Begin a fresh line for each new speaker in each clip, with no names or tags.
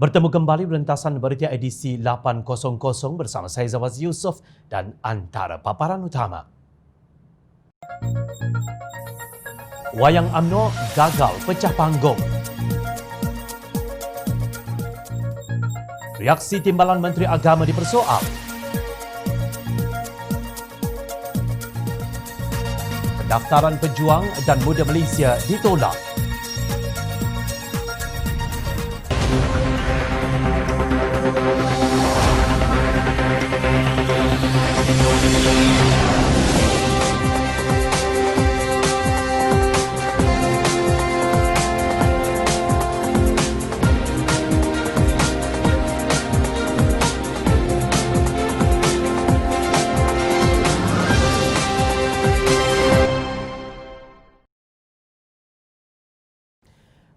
Bertemu kembali Berintasan Berita edisi 800 bersama saya Zawaz Yusof dan antara paparan utama. Wayang UMNO gagal pecah panggung. Reaksi Timbalan Menteri Agama dipersoal. Pendaftaran pejuang dan muda Malaysia ditolak.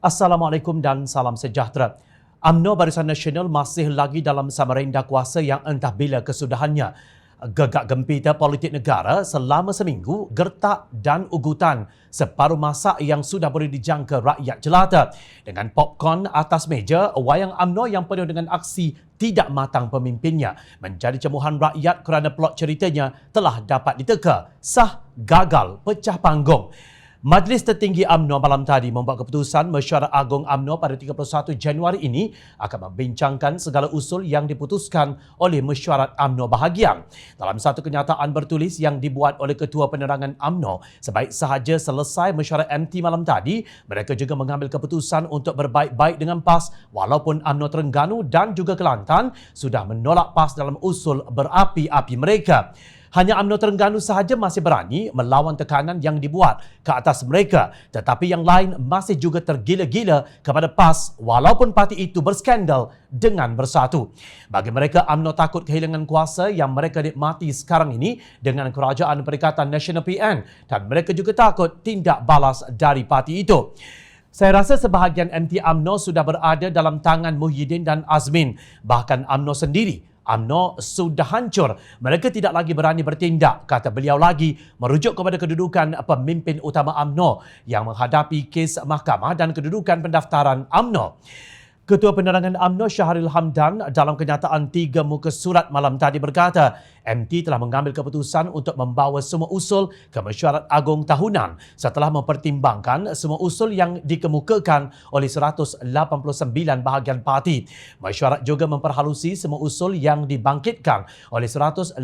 Assalamualaikum dan salam sejahtera. UMNO Barisan Nasional masih lagi dalam samarinda kuasa yang entah bila kesudahannya. Gegak gempita politik negara selama seminggu, gertak dan ugutan separuh masa yang sudah boleh dijangka rakyat jelata. Dengan popcorn atas meja, wayang UMNO yang penuh dengan aksi tidak matang pemimpinnya menjadi cemuhan rakyat kerana plot ceritanya telah dapat diteka, sah gagal pecah panggung. Majlis Tertinggi UMNO malam tadi membuat keputusan Mesyuarat Agung UMNO pada 31 Januari ini akan membincangkan segala usul yang diputuskan oleh Mesyuarat UMNO bahagian. Dalam satu kenyataan bertulis yang dibuat oleh Ketua Penerangan UMNO, sebaik sahaja selesai mesyuarat MT malam tadi, mereka juga mengambil keputusan untuk berbaik-baik dengan PAS walaupun UMNO Terengganu dan juga Kelantan sudah menolak PAS dalam usul berapi-api mereka. Hanya UMNO Terengganu sahaja masih berani melawan tekanan yang dibuat ke atas mereka, tetapi yang lain masih juga tergila-gila kepada PAS walaupun parti itu berskandal dengan bersatu. Bagi mereka, UMNO takut kehilangan kuasa yang mereka nikmati sekarang ini dengan Kerajaan Perikatan Nasional PN dan mereka juga takut tindak balas dari parti itu. Saya rasa sebahagian MT UMNO sudah berada dalam tangan Muhyiddin dan Azmin. Bahkan UMNO sendiri, UMNO sudah hancur. Mereka tidak lagi berani bertindak, kata beliau lagi, merujuk kepada kedudukan pemimpin utama UMNO yang menghadapi kes mahkamah dan kedudukan pendaftaran UMNO. Ketua Penerangan UMNO Syahril Hamdan dalam kenyataan 3 muka surat malam tadi berkata, MT telah mengambil keputusan untuk membawa semua usul ke Mesyuarat Agung Tahunan setelah mempertimbangkan semua usul yang dikemukakan oleh 189 bahagian parti. Mesyuarat juga memperhalusi semua usul yang dibangkitkan oleh 189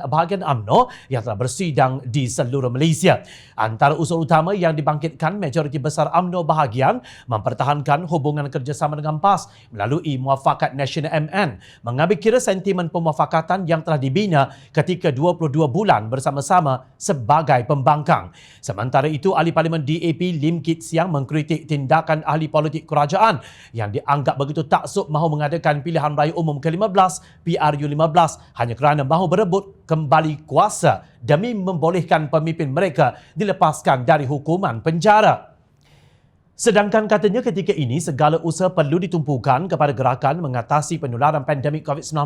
bahagian UMNO yang telah bersidang di seluruh Malaysia. Antara usul utama yang dibangkitkan, majoriti besar UMNO bahagian mempertahankan hubungan kerjasama dengan PAS melalui Muafakat Nasional MN, mengambil kira sentimen pemufakatan yang telah dibina ketika 22 bulan bersama-sama sebagai pembangkang. Sementara itu, Ahli Parlimen DAP Lim Kit Siang mengkritik tindakan ahli politik kerajaan yang dianggap begitu taksub mahu mengadakan pilihan raya umum ke-15 PRU15 hanya kerana mahu berebut kembali kuasa demi membolehkan pemimpin mereka dilepaskan dari hukuman penjara. Sedangkan katanya ketika ini segala usaha perlu ditumpukan kepada gerakan mengatasi penularan pandemik COVID-19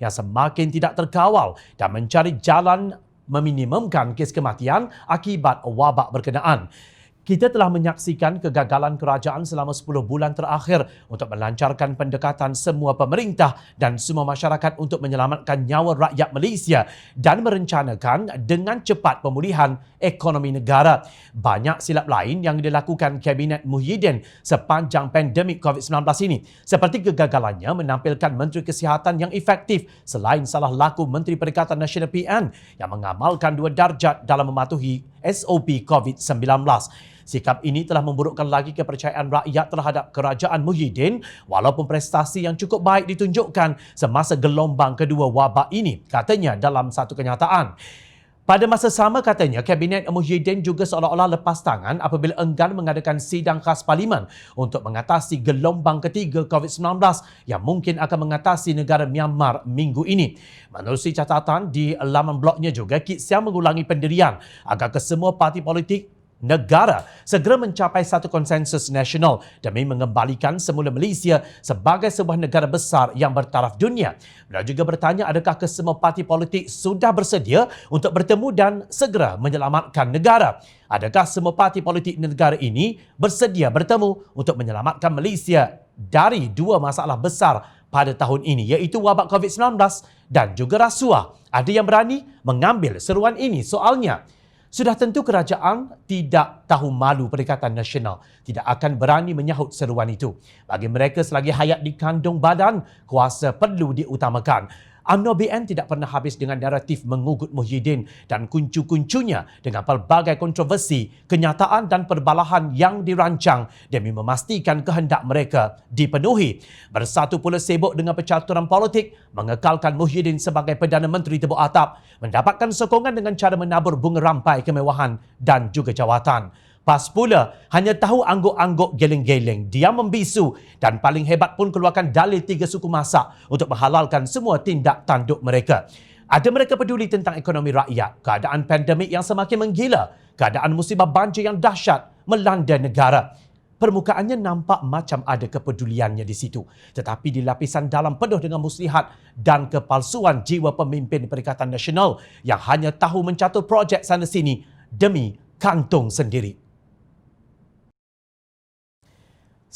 yang semakin tidak terkawal dan mencari jalan meminimumkan kes kematian akibat wabak berkenaan. Kita telah menyaksikan kegagalan kerajaan selama 10 bulan terakhir untuk melancarkan pendekatan semua pemerintah dan semua masyarakat untuk menyelamatkan nyawa rakyat Malaysia dan merencanakan dengan cepat pemulihan ekonomi negara. Banyak silap lain yang dilakukan Kabinet Muhyiddin sepanjang pandemik COVID-19 ini, seperti kegagalannya menampilkan Menteri Kesihatan yang efektif selain salah laku Menteri Perikatan Nasional PN yang mengamalkan 2 darjat dalam mematuhi SOP COVID-19. Sikap ini telah memburukkan lagi kepercayaan rakyat terhadap kerajaan Muhyiddin walaupun prestasi yang cukup baik ditunjukkan semasa gelombang kedua wabak ini, katanya dalam satu kenyataan. Pada masa sama, katanya, Kabinet Muhyiddin juga seolah-olah lepas tangan apabila enggan mengadakan sidang khas Parlimen untuk mengatasi gelombang ketiga COVID-19 yang mungkin akan mengatasi negara Myanmar minggu ini. Menerusi catatan di laman blognya juga, Kit Siang mengulangi pendirian agar kesemua parti politik negara segera mencapai satu konsensus nasional demi mengembalikan semula Malaysia sebagai sebuah negara besar yang bertaraf dunia. Beliau juga bertanya adakah kesemua parti politik sudah bersedia untuk bertemu dan segera menyelamatkan negara. Adakah semua parti politik negara ini bersedia bertemu untuk menyelamatkan Malaysia dari dua masalah besar pada tahun ini, iaitu wabak COVID-19 dan juga rasuah. Ada yang berani mengambil seruan ini? Soalnya, sudah tentu kerajaan tidak tahu malu Perikatan Nasional tidak akan berani menyahut seruan itu. Bagi mereka selagi hayat di kandung badan, kuasa perlu diutamakan. UMNO BN tidak pernah habis dengan naratif mengugut Muhyiddin dan kuncu-kuncunya dengan pelbagai kontroversi, kenyataan dan perbalahan yang dirancang demi memastikan kehendak mereka dipenuhi. Bersatu pula sibuk dengan percaturan politik, mengekalkan Muhyiddin sebagai Perdana Menteri Tebuk Atap, mendapatkan sokongan dengan cara menabur bunga rampai kemewahan dan juga jawatan. Pas pula, hanya tahu angguk-angguk geleng-geleng, diam membisu dan paling hebat pun keluarkan dalil 3 suku masak untuk menghalalkan semua tindak tanduk mereka. Ada mereka peduli tentang ekonomi rakyat, keadaan pandemik yang semakin menggila, keadaan musibah banjir yang dahsyat melanda negara. Permukaannya nampak macam ada kepeduliannya di situ. Tetapi di lapisan dalam penuh dengan muslihat dan kepalsuan jiwa pemimpin Perikatan Nasional yang hanya tahu mencatur projek sana sini demi kantung sendiri.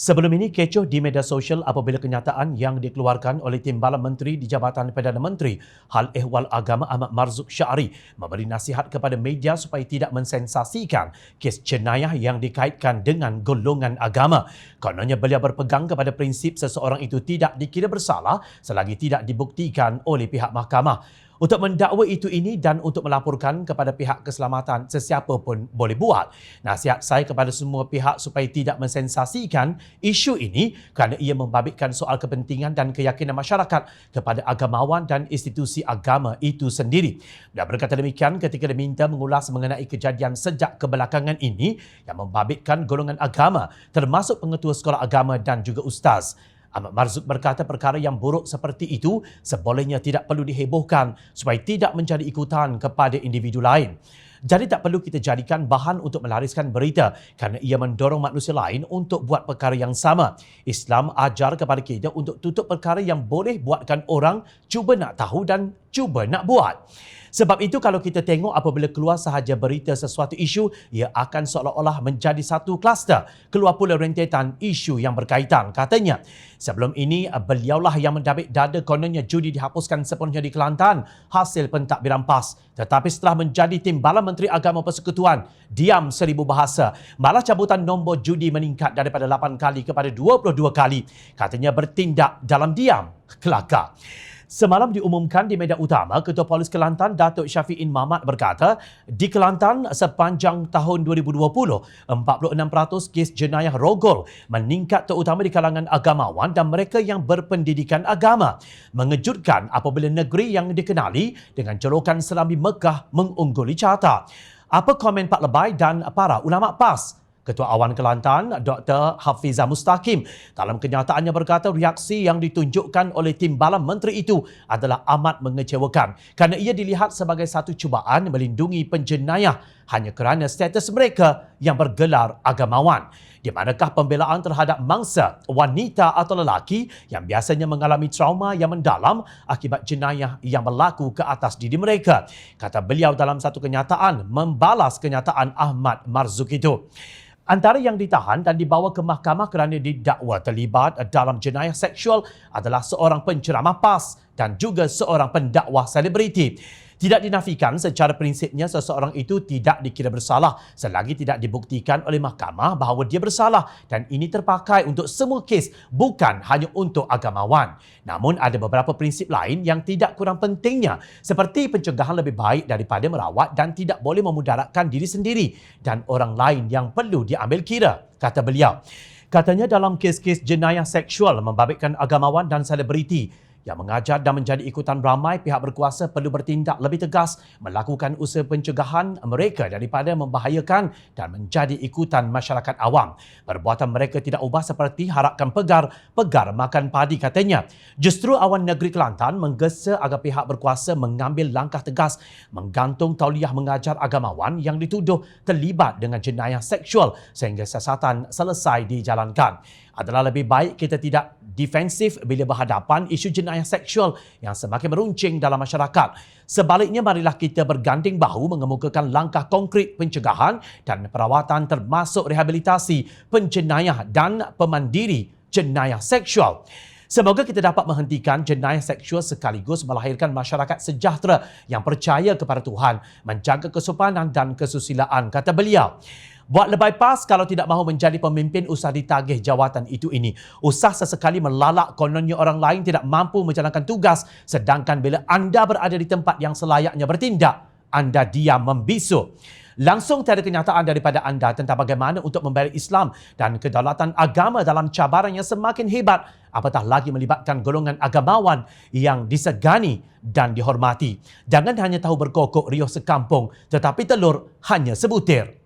Sebelum ini kecoh di media sosial apabila kenyataan yang dikeluarkan oleh Timbalan Menteri di Jabatan Perdana Menteri Hal Ehwal Agama Ahmad Marzuq Syari memberi nasihat kepada media supaya tidak mensensasikan kes jenayah yang dikaitkan dengan golongan agama. Kononnya beliau berpegang kepada prinsip seseorang itu tidak dikira bersalah selagi tidak dibuktikan oleh pihak mahkamah. Untuk mendakwa itu ini dan untuk melaporkan kepada pihak keselamatan sesiapa pun boleh buat. Nasihat saya kepada semua pihak supaya tidak mensensasikan isu ini kerana ia membabitkan soal kepentingan dan keyakinan masyarakat kepada agamawan dan institusi agama itu sendiri. Dia berkata demikian ketika diminta mengulas mengenai kejadian sejak kebelakangan ini yang membabitkan golongan agama termasuk pengetua sekolah agama dan juga ustaz. Ahmad Marzuq berkata perkara yang buruk seperti itu sebolehnya tidak perlu dihebohkan supaya tidak menjadi ikutan kepada individu lain. Jadi tak perlu kita jadikan bahan untuk melariskan berita kerana ia mendorong manusia lain untuk buat perkara yang sama. Islam ajar kepada kita untuk tutup perkara yang boleh buatkan orang cuba nak tahu dan cuba nak buat. Sebab itu kalau kita tengok apabila keluar sahaja berita sesuatu isu, ia akan seolah-olah menjadi satu kluster. Keluar pula rentetan isu yang berkaitan. Katanya, sebelum ini beliaulah yang mendabik dada kononnya judi dihapuskan sepenuhnya di Kelantan, hasil pentadbiran PAS. Tetapi setelah menjadi Timbalan Menteri Agama Persekutuan, diam 1000 bahasa. Malah cabutan nombor judi meningkat daripada 8 kali kepada 22 kali. Katanya bertindak dalam diam. Kelakar. Semalam diumumkan di media utama, Ketua Polis Kelantan Datuk Syafi'in Mamat berkata, di Kelantan sepanjang tahun 2020, 46% kes jenayah rogol meningkat terutama di kalangan agamawan dan mereka yang berpendidikan agama. Mengejutkan apabila negeri yang dikenali dengan jolokan Serambi Mekah mengungguli carta. Apa komen Pak Lebay dan para ulama PAS? Ketua Awan Kelantan, Dr. Hafizah Mustaqim, dalam kenyataannya berkata reaksi yang ditunjukkan oleh Timbalan Menteri itu adalah amat mengecewakan kerana ia dilihat sebagai satu cubaan melindungi penjenayah hanya kerana status mereka yang bergelar agamawan. Di manakah pembelaan terhadap mangsa, wanita atau lelaki yang biasanya mengalami trauma yang mendalam akibat jenayah yang berlaku ke atas diri mereka? Kata beliau dalam satu kenyataan membalas kenyataan Ahmad Marzuq itu. Antara yang ditahan dan dibawa ke mahkamah kerana didakwa terlibat dalam jenayah seksual adalah seorang penceramah PAS dan juga seorang pendakwah selebriti. Tidak dinafikan secara prinsipnya seseorang itu tidak dikira bersalah selagi tidak dibuktikan oleh mahkamah bahawa dia bersalah dan ini terpakai untuk semua kes bukan hanya untuk agamawan. Namun ada beberapa prinsip lain yang tidak kurang pentingnya seperti pencegahan lebih baik daripada merawat dan tidak boleh memudaratkan diri sendiri dan orang lain yang perlu diambil kira, kata beliau. Katanya dalam kes-kes jenayah seksual membabitkan agamawan dan selebriti yang mengajar dan menjadi ikutan ramai, pihak berkuasa perlu bertindak lebih tegas melakukan usaha pencegahan mereka daripada membahayakan dan menjadi ikutan masyarakat awam. Perbuatan mereka tidak ubah seperti harakan pegar makan padi katanya. Justru Awan Negeri Kelantan menggesa agar pihak berkuasa mengambil langkah tegas menggantung tauliah mengajar agamawan yang dituduh terlibat dengan jenayah seksual sehingga siasatan selesai dijalankan. Adalah lebih baik kita tidak defensif bila berhadapan isu jenayah seksual yang semakin meruncing dalam masyarakat. Sebaliknya, marilah kita berganding bahu mengemukakan langkah konkret pencegahan dan perawatan termasuk rehabilitasi penjenayah dan pemandiri jenayah seksual. Semoga kita dapat menghentikan jenayah seksual sekaligus melahirkan masyarakat sejahtera yang percaya kepada Tuhan, menjaga kesopanan dan kesusilaan, kata beliau. Buat lebay pas kalau tidak mahu menjadi pemimpin usah ditagih jawatan itu ini. Usah sesekali melalak kononnya orang lain tidak mampu menjalankan tugas sedangkan bila anda berada di tempat yang selayaknya bertindak, anda diam membisu. Langsung tiada kenyataan daripada anda tentang bagaimana untuk membela Islam dan kedaulatan agama dalam cabaran yang semakin hebat, apatah lagi melibatkan golongan agamawan yang disegani dan dihormati. Jangan hanya tahu berkokok riuh sekampung tetapi telur hanya sebutir.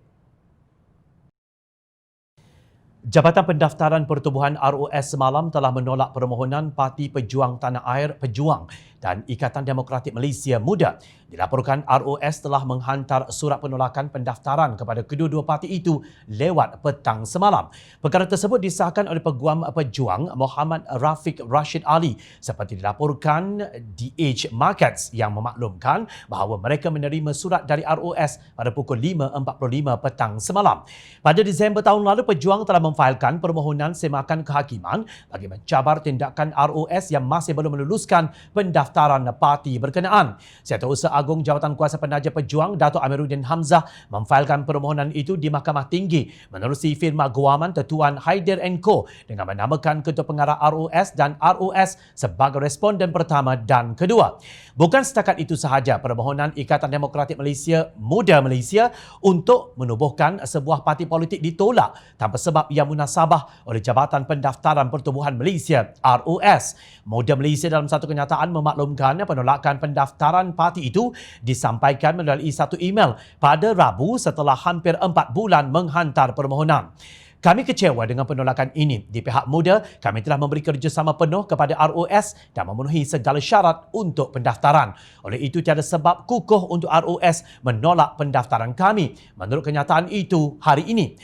Jabatan Pendaftaran Pertubuhan ROS semalam telah menolak permohonan Parti Pejuang Tanah Air Pejuang dan Ikatan Demokratik Malaysia Muda. Dilaporkan ROS telah menghantar surat penolakan pendaftaran kepada kedua-dua parti itu lewat petang semalam. Perkara tersebut disahkan oleh Peguam Pejuang Muhammad Rafiq Rashid Ali seperti dilaporkan di Age Markets yang memaklumkan bahawa mereka menerima surat dari ROS pada pukul 5.45 petang semalam. Pada Disember tahun lalu, Pejuang telah memfailkan permohonan semakan kehakiman bagi mencabar tindakan ROS yang masih belum meluluskan pendaftaran parti berkenaan. Setiausaha Agung Jawatan Kuasa Penaja Pejuang Dato' Amiruddin Hamzah memfailkan permohonan itu di Mahkamah Tinggi menerusi firma guaman Tuan Haider & Co dengan menamakan Ketua Pengarah ROS dan ROS sebagai responden pertama dan kedua. Bukan setakat itu sahaja, permohonan Ikatan Demokratik Malaysia Muda Malaysia untuk menubuhkan sebuah parti politik ditolak tanpa sebab yang munasabah oleh Jabatan Pendaftaran Pertubuhan Malaysia ROS. Muda Malaysia dalam satu kenyataan memaklumkan penolakan pendaftaran parti itu disampaikan melalui satu email pada Rabu setelah hampir 4 bulan menghantar permohonan. Kami kecewa dengan penolakan ini. Di pihak Muda, kami telah memberi kerjasama penuh kepada ROS dan memenuhi segala syarat untuk pendaftaran. Oleh itu, tiada sebab kukuh untuk ROS menolak pendaftaran kami. Menurut kenyataan itu hari ini.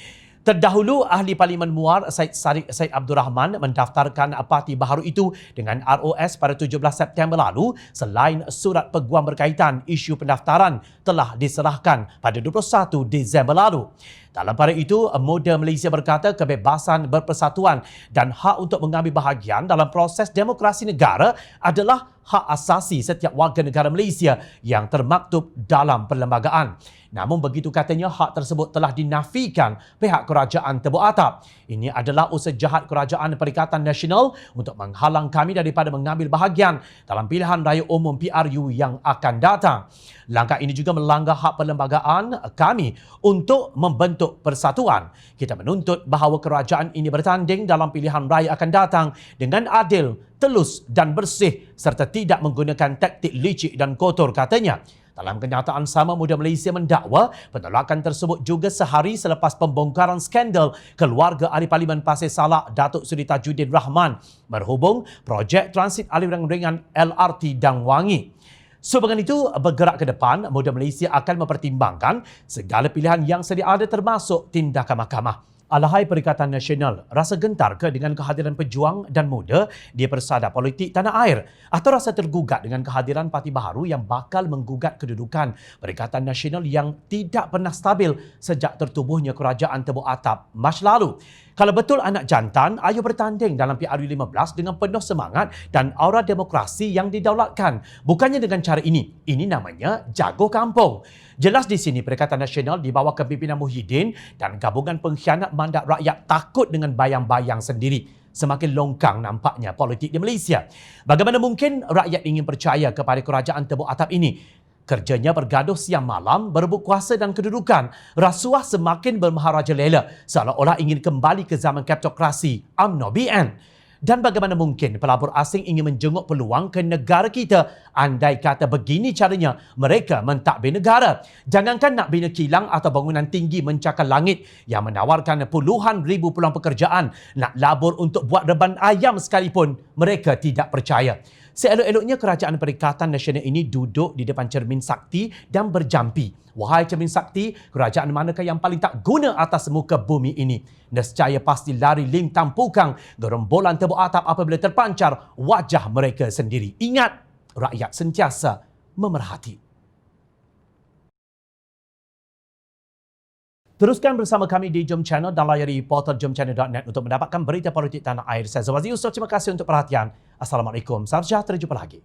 Terdahulu, Ahli Parlimen Muar Syed Abdul Rahman mendaftarkan parti baharu itu dengan ROS pada 17 September lalu selain surat peguam berkaitan isu pendaftaran telah diserahkan pada 21 Disember lalu. Dalam pada itu, Muda Malaysia berkata kebebasan berpersatuan dan hak untuk mengambil bahagian dalam proses demokrasi negara adalah hak asasi setiap warga negara Malaysia yang termaktub dalam perlembagaan. Namun begitu katanya, hak tersebut telah dinafikan pihak kerajaan Tebuk Atap. Ini adalah usaha jahat Kerajaan Perikatan Nasional untuk menghalang kami daripada mengambil bahagian dalam pilihan raya umum PRU yang akan datang. Langkah ini juga melanggar hak perlembagaan kami untuk membentuk persatuan. Kita menuntut bahawa kerajaan ini bertanding dalam pilihan raya akan datang dengan adil, telus dan bersih serta tidak menggunakan taktik licik dan kotor, katanya. Dalam kenyataan sama, Muda Malaysia mendakwa penolakan tersebut juga sehari selepas pembongkaran skandal keluarga Ahli Parlimen Pasir Salak Datuk Seri Tajuddin Rahman berhubung projek transit aliran ringan LRT Dang Wangi. Sebagai itu, bergerak ke depan, Muda Malaysia akan mempertimbangkan segala pilihan yang sedia ada termasuk tindakan mahkamah. Alahai Perikatan Nasional, rasa gentar ke dengan kehadiran pejuang dan muda di persada politik tanah air atau rasa tergugat dengan kehadiran parti baharu yang bakal menggugat kedudukan Perikatan Nasional yang tidak pernah stabil sejak tertubuhnya Kerajaan Tebuk Atap Mac lalu? Kalau betul anak jantan, ayo bertanding dalam PRU 15 dengan penuh semangat dan aura demokrasi yang didaulatkan. Bukannya dengan cara ini. Ini namanya jago kampung. Jelas di sini Perikatan Nasional di bawah kepimpinan Muhyiddin dan gabungan pengkhianat mandat rakyat takut dengan bayang-bayang sendiri. Semakin longkang nampaknya politik di Malaysia. Bagaimana mungkin rakyat ingin percaya kepada Kerajaan Tebuk Atap ini? Kerjanya bergaduh siang malam, berebut kuasa dan kedudukan. Rasuah semakin bermaharajalela seolah-olah ingin kembali ke zaman kleptokrasi UMNO BN. Dan bagaimana mungkin pelabur asing ingin menjenguk peluang ke negara kita andai kata begini caranya mereka mentadbir negara. Jangankan nak bina kilang atau bangunan tinggi mencakar langit yang menawarkan puluhan ribu peluang pekerjaan, nak labur untuk buat reban ayam sekalipun mereka tidak percaya. Seelok-eloknya Kerajaan Perikatan Nasional ini duduk di depan cermin sakti dan berjampi. Wahai cermin sakti, kerajaan manakah yang paling tak guna atas muka bumi ini? Nescaya pasti lari lintang pukang gerombolan tebuk atap apabila terpancar wajah mereka sendiri. Ingat, rakyat sentiasa memerhati. Teruskan bersama kami di Jom Channel dan layari portal jomchannel.net untuk mendapatkan berita politik tanah air. Saya Zawaz Yusof, terima kasih untuk perhatian. Assalamualaikum, salam sejahtera, jumpa lagi.